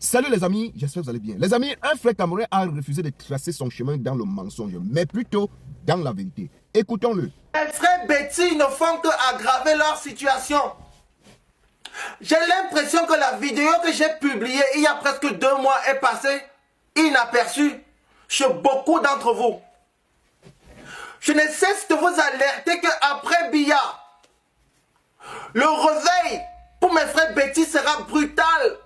Salut les amis, j'espère que vous allez bien. Les amis, un frère camerounais a refusé de tracer son chemin dans le mensonge, mais plutôt dans la vérité. Écoutons-le. Les frères Betty ne font qu'aggraver leur situation. J'ai l'impression que la vidéo que j'ai publiée il y a presque 2 mois est passée inaperçue chez beaucoup d'entre vous. Je ne cesse de vous alerter qu'après Biya, le réveil pour mes frères Betty sera brutal.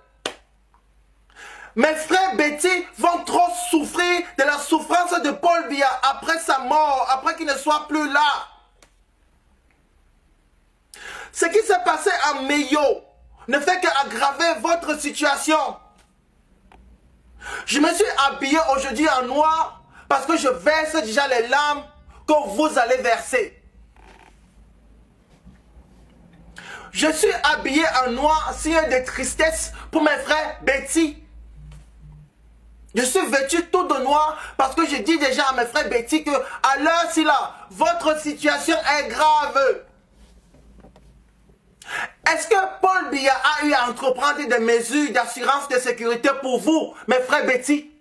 Mes frères Betty vont trop souffrir de la souffrance de Paul Biya après sa mort, après qu'il ne soit plus là. Ce qui s'est passé à Meyo ne fait qu'aggraver votre situation. Je me suis habillé aujourd'hui en noir parce que je verse déjà les larmes que vous allez verser. Je suis habillé en noir, signe de tristesse pour mes frères Betty. Je suis vêtu tout de noir parce que je dis déjà à mes frères Betty que à l'heure-ci là, votre situation est grave. Est-ce que Paul Biya a eu à entreprendre des mesures d'assurance de sécurité pour vous, mes frères Betty?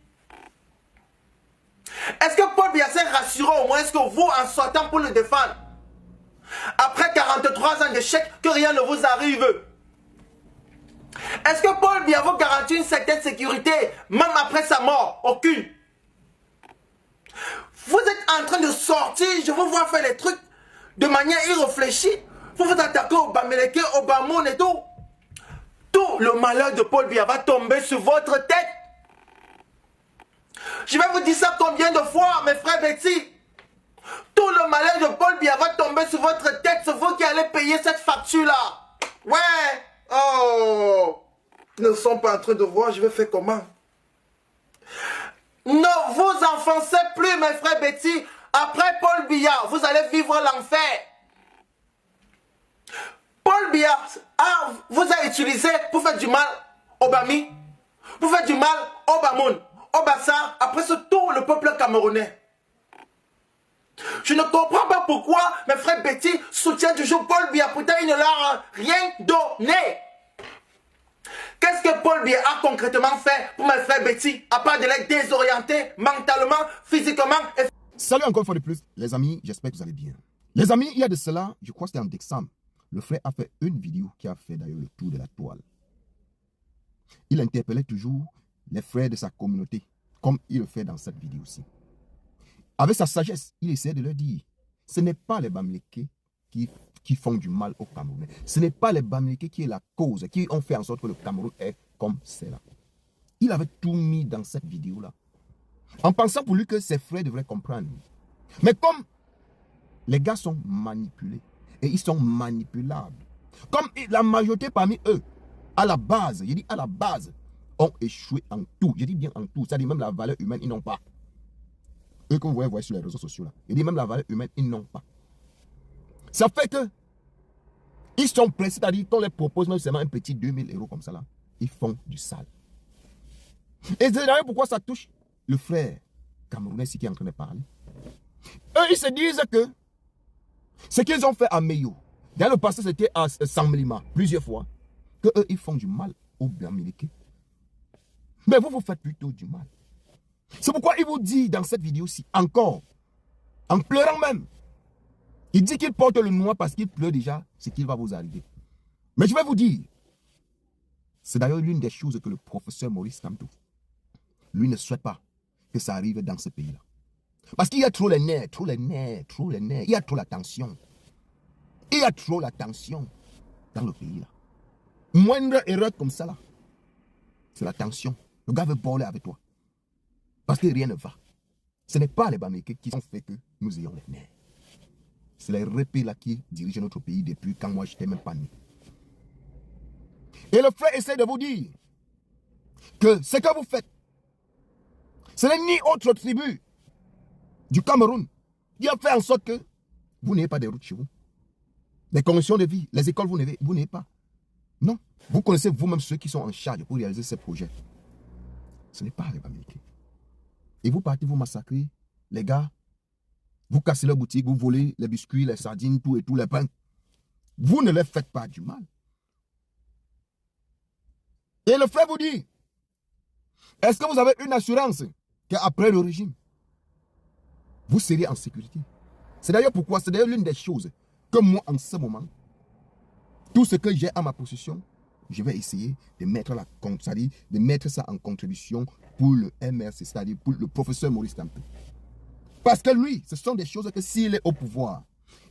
Est-ce que Paul Biya s'est rassuré au moins que vous, en sortant pour le défendre, après 43 ans d'échec, que rien ne vous arrive? Est-ce que Paul Biya vous garantit une certaine sécurité, même après sa mort? Aucune. Vous êtes en train de sortir, je vous vois faire les trucs de manière irréfléchie. Vous vous attaquez au Bamileke, au Bamoun et tout. Tout le malheur de Paul Biya va tomber sur votre tête. Je vais vous dire ça combien de fois, mes frères Betty? Tout le malheur de Paul Biya va tomber sur votre tête. C'est vous qui allez payer cette facture-là. Ouais. Oh. Ils ne sont pas en train de voir, je vais faire comment? Ne vous enfoncez plus, mes frères Betty. Après Paul Biya, vous allez vivre l'enfer. Paul Biya vous a utilisé pour faire du mal au Bami, pour faire du mal au Bamoun, au Bassa, après tout le peuple camerounais. Je ne comprends pas pourquoi mes frères Betty soutiennent toujours Paul Biya, pourtant il ne leur a rien donné. Qu'est-ce que Paul Biya a concrètement fait pour mes frères Betty, à part de les désorienter mentalement, physiquement et... Salut encore une fois de plus, les amis, j'espère que vous allez bien. Les amis, il y a de cela, je crois que c'était en décembre, le frère a fait une vidéo qui a fait d'ailleurs le tour de la toile. Il interpellait toujours les frères de sa communauté, comme il le fait dans cette vidéo-ci. Avec sa sagesse, il essaie de leur dire, ce n'est pas les Bamileke qui font du mal au Cameroun. Ce n'est pas les Bamileke qui est la cause, qui ont fait en sorte que le Cameroun est comme c'est là. Il avait tout mis dans cette vidéo-là, en pensant pour lui que ses frères devraient comprendre. Mais comme les gars sont manipulés, et ils sont manipulables, comme la majorité parmi eux, à la base, je dis à la base, ont échoué en tout. Je dis bien en tout, c'est-à-dire même la valeur humaine, ils n'ont pas. Eux que vous voyez sur les réseaux sociaux là, je dis même la valeur humaine, ils n'ont pas. Ça fait que ils sont prêts, c'est-à-dire qu'on les propose même seulement un petit 2000 € comme ça là, ils font du sale. Et c'est d'ailleurs pourquoi ça touche le frère camerounais qui est en train de parler. Eux, ils se disent que ce qu'ils ont fait à Meyo, dans le passé c'était à Samblima, plusieurs fois, que eux, ils font du mal aux Bamileke. Mais vous faites plutôt du mal. C'est pourquoi il vous dit dans cette vidéo-ci, encore, en pleurant même, il dit qu'il porte le noir parce qu'il pleure déjà ce qu'il va vous arriver. Mais je vais vous dire, c'est d'ailleurs l'une des choses que le professeur Maurice Kamto, lui ne souhaite pas que ça arrive dans ce pays-là. Parce qu'il y a trop les nerfs, trop les nerfs, trop les nerfs, il y a trop la tension. Il y a trop la tension dans le pays-là. Moindre erreur comme ça là, c'est la tension. Le gars veut parler avec toi. Parce que rien ne va. Ce n'est pas les Bamileke qui ont fait que nous ayons les nerfs. C'est les répés là qui dirigent notre pays depuis quand moi je n'étais même pas né. Et le frère essaie de vous dire que ce que vous faites, ce n'est ni autre tribu du Cameroun qui a fait en sorte que vous n'ayez pas de routes chez vous. Les conditions de vie, les écoles, vous n'avez pas. Non. Vous connaissez vous-même ceux qui sont en charge pour réaliser ces projets. Ce n'est pas les Bamileke. Et vous partez vous massacrer, les gars. Vous cassez leur boutique, vous volez les biscuits, les sardines, tout et tout, les pains. Vous ne les faites pas du mal. Et le frère vous dit Est-ce que vous avez une assurance qu'après le régime, vous serez en sécurité? C'est d'ailleurs pourquoi, c'est d'ailleurs l'une des choses que moi, en ce moment, tout ce que j'ai à ma possession, je vais essayer de mettre, de mettre ça en contribution pour le MRC, c'est-à-dire pour le professeur Maurice Kamto. Parce que lui, ce sont des choses que s'il est au pouvoir,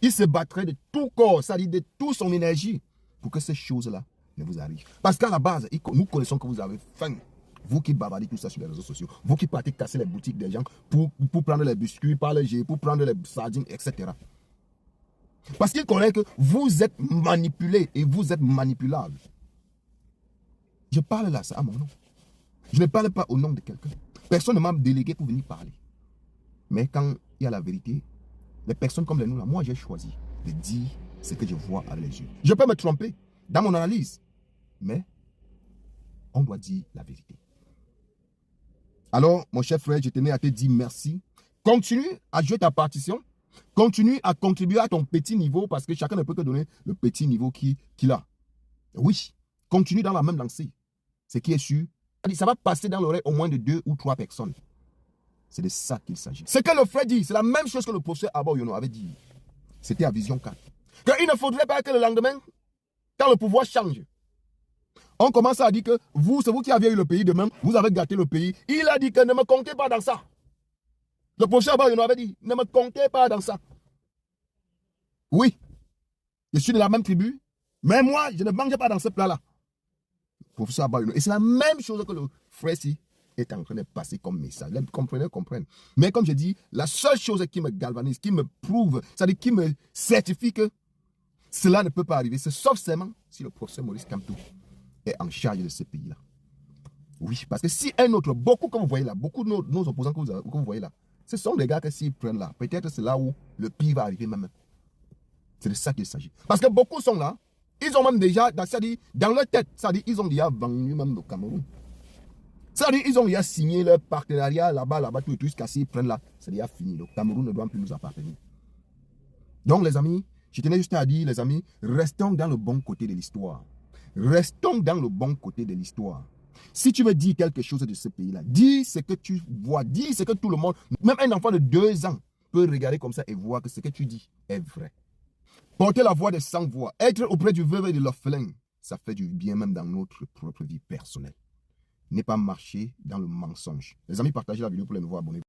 il se battrait de tout corps, c'est-à-dire de toute son énergie, pour que ces choses-là ne vous arrivent. Parce qu'à la base, nous connaissons que vous avez faim. Vous qui bavardez tout ça sur les réseaux sociaux, vous qui partez casser les boutiques des gens pour prendre les biscuits, pour prendre les sardines, etc. Parce qu'il connaît que vous êtes manipulé et vous êtes manipulable. Je parle là, c'est à mon nom. Je ne parle pas au nom de quelqu'un. Personne ne m'a délégué pour venir parler. Mais quand il y a la vérité, les personnes comme les nous là, moi j'ai choisi de dire ce que je vois avec les yeux. Je peux me tromper dans mon analyse, mais on doit dire la vérité. Alors, mon cher frère, je tenais à te dire merci. Continue à jouer ta partition. Continue à contribuer à ton petit niveau parce que chacun ne peut que donner le petit niveau qu'il a. Oui, continue dans la même lancée. Ce qui est sûr, ça va passer dans l'oreille au moins de 2 ou 3 personnes. C'est de ça qu'il s'agit. Ce que le frère dit, c'est la même chose que le professeur Abba Oyono avait dit. C'était à Vision 4. Qu'il ne faudrait pas que le lendemain, quand le pouvoir change, on commence à dire que vous, c'est vous qui avez eu le pays de même, vous avez gâté le pays. Il a dit que ne me comptez pas dans ça. Le professeur Abba Oyono avait dit, ne me comptez pas dans ça. Oui, je suis de la même tribu, mais moi, je ne mange pas dans ce plat-là. Le professeur Abba Oyono. Et c'est la même chose que le frère ici est en train de passer comme message. Comprenez. Mais comme je dis, la seule chose qui me galvanise, qui me prouve, c'est-à-dire qui me certifie que cela ne peut pas arriver, c'est sauf seulement si le professeur Maurice Kamto est en charge de ce pays-là. Oui, parce que si un autre, beaucoup que vous voyez là, beaucoup de nos opposants que vous voyez là, ce sont des gars que s'ils prennent là, peut-être c'est là où le pire va arriver même. C'est de ça qu'il s'agit. Parce que beaucoup sont là, ils ont même déjà, c'est-à-dire dans leur tête, c'est-à-dire ils ont déjà vendu même le Cameroun. C'est-à-dire ils ont déjà signé leur partenariat là-bas, tout jusqu'à s'ils prennent là, c'est déjà fini. Le Cameroun ne doit plus nous appartenir. Donc les amis, je tenais juste à dire, les amis, restons dans le bon côté de l'histoire. Restons dans le bon côté de l'histoire. Si tu veux dire quelque chose de ce pays-là, dis ce que tu vois, dis ce que tout le monde, même un enfant de 2 ans peut regarder comme ça et voir que ce que tu dis est vrai. Porter la voix des sans-voix, être auprès du veuve et de l'orphelin, ça fait du bien même dans notre propre vie personnelle. Ne pas marcher dans le mensonge. Les amis, partagez la vidéo pour les nouveaux abonnés.